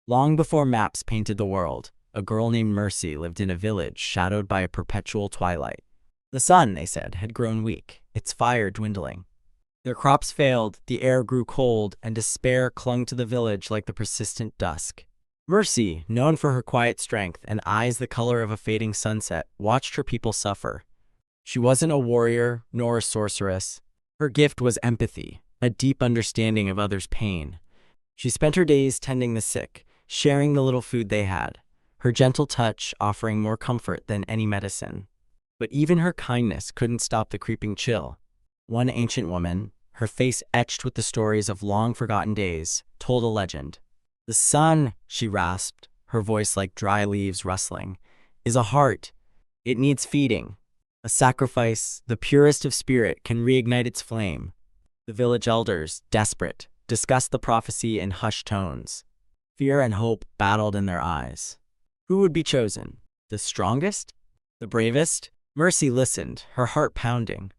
Long before maps painted the world, a girl named Mercy lived in a village shadowed by a perpetual twilight. The sun, they said, had grown weak, its fire dwindling. Their crops failed, the air grew cold, and despair clung to the village like the persistent dusk. Mercy, known for her quiet strength and eyes the color of a fading sunset, watched her people suffer. She wasn't a warrior, nor a sorceress. Her gift was empathy, a deep understanding of others' pain. She spent her days tending the sick, sharing the little food they had, her gentle touch offering more comfort than any medicine. But even her kindness couldn't stop the creeping chill. One ancient woman, her face etched with the stories of long-forgotten days, told a legend. "The sun," she rasped, her voice like dry leaves rustling, "is a heart. It needs feeding. A sacrifice, the purest of spirit, can reignite its flame." The village elders, desperate, discussed the prophecy in hushed tones. Fear and hope battled in their eyes. Who would be chosen? The strongest? The bravest? Mercy listened, her heart pounding.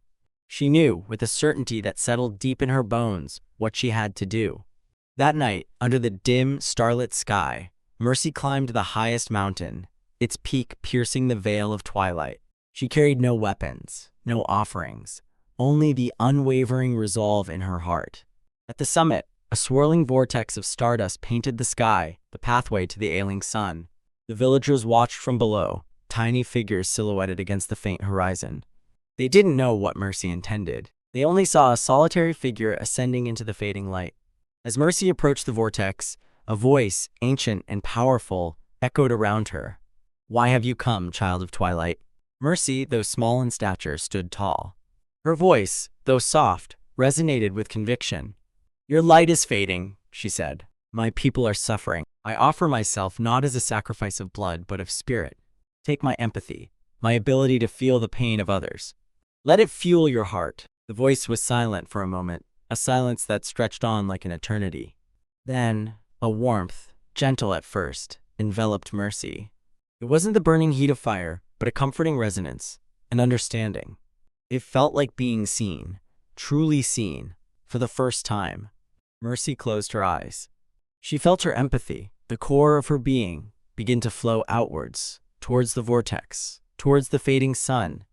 She knew, with a certainty that settled deep in her bones, what she had to do. That night, under the dim, starlit sky, Mercy climbed the highest mountain, its peak piercing the veil of twilight. She carried no weapons, no offerings, only the unwavering resolve in her heart. At the summit, a swirling vortex of stardust painted the sky, the pathway to the ailing sun. The villagers watched from below, tiny figures silhouetted against the faint horizon. They didn't know what Mercy intended. They only saw a solitary figure ascending into the fading light. As Mercy approached the vortex, a voice, ancient and powerful, echoed around her. "Why have you come, child of twilight?" Mercy, though small in stature, stood tall. Her voice, though soft, resonated with conviction. "Your light is fading," she said. "My people are suffering. I offer myself not as a sacrifice of blood, but of spirit. Take my empathy, my ability to feel the pain of others. Let it fuel your heart." The voice was silent for a moment, a silence that stretched on like an eternity. Then, a warmth, gentle at first, enveloped Mercy. It wasn't the burning heat of fire, but a comforting resonance, an understanding. It felt like being seen, truly seen, for the first time. Mercy closed her eyes. She felt her empathy, the core of her being, begin to flow outwards, towards the vortex, towards the fading sun.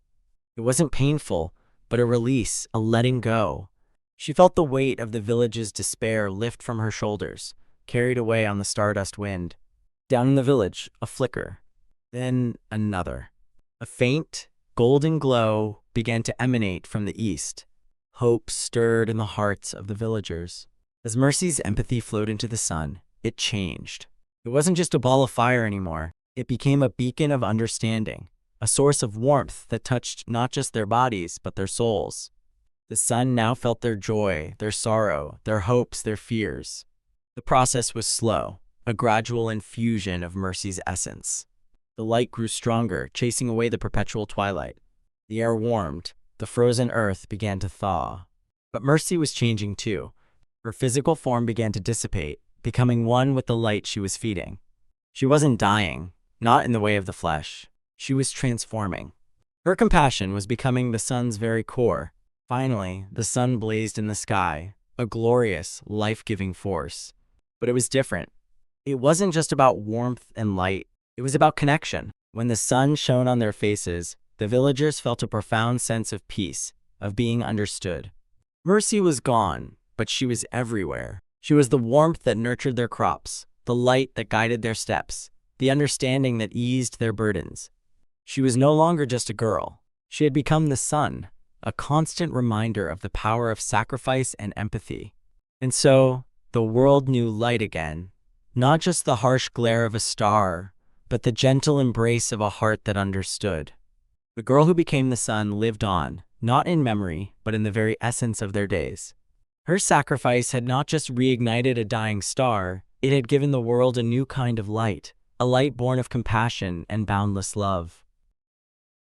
It wasn't painful, but a release, a letting go. She felt the weight of the village's despair lift from her shoulders, carried away on the stardust wind. Down in the village, a flicker. Then another. A faint, golden glow began to emanate from the east. Hope stirred in the hearts of the villagers. As Mercy's empathy flowed into the sun, it changed. It wasn't just a ball of fire anymore. It became a beacon of understanding, a source of warmth that touched not just their bodies, but their souls. The sun now felt their joy, their sorrow, their hopes, their fears. The process was slow, a gradual infusion of Mercy's essence. The light grew stronger, chasing away the perpetual twilight. The air warmed, the frozen earth began to thaw. But Mercy was changing too. Her physical form began to dissipate, becoming one with the light she was feeding. She wasn't dying, not in the way of the flesh. She was transforming. Her compassion was becoming the sun's very core. Finally, the sun blazed in the sky, a glorious, life-giving force. But it was different. It wasn't just about warmth and light. It was about connection. When the sun shone on their faces, the villagers felt a profound sense of peace, of being understood. Mercy was gone, but she was everywhere. She was the warmth that nurtured their crops, the light that guided their steps, the understanding that eased their burdens. She was no longer just a girl. She had become the sun, a constant reminder of the power of sacrifice and empathy. And so, the world knew light again, not just the harsh glare of a star, but the gentle embrace of a heart that understood. The girl who became the sun lived on, not in memory, but in the very essence of their days. Her sacrifice had not just reignited a dying star, it had given the world a new kind of light, a light born of compassion and boundless love.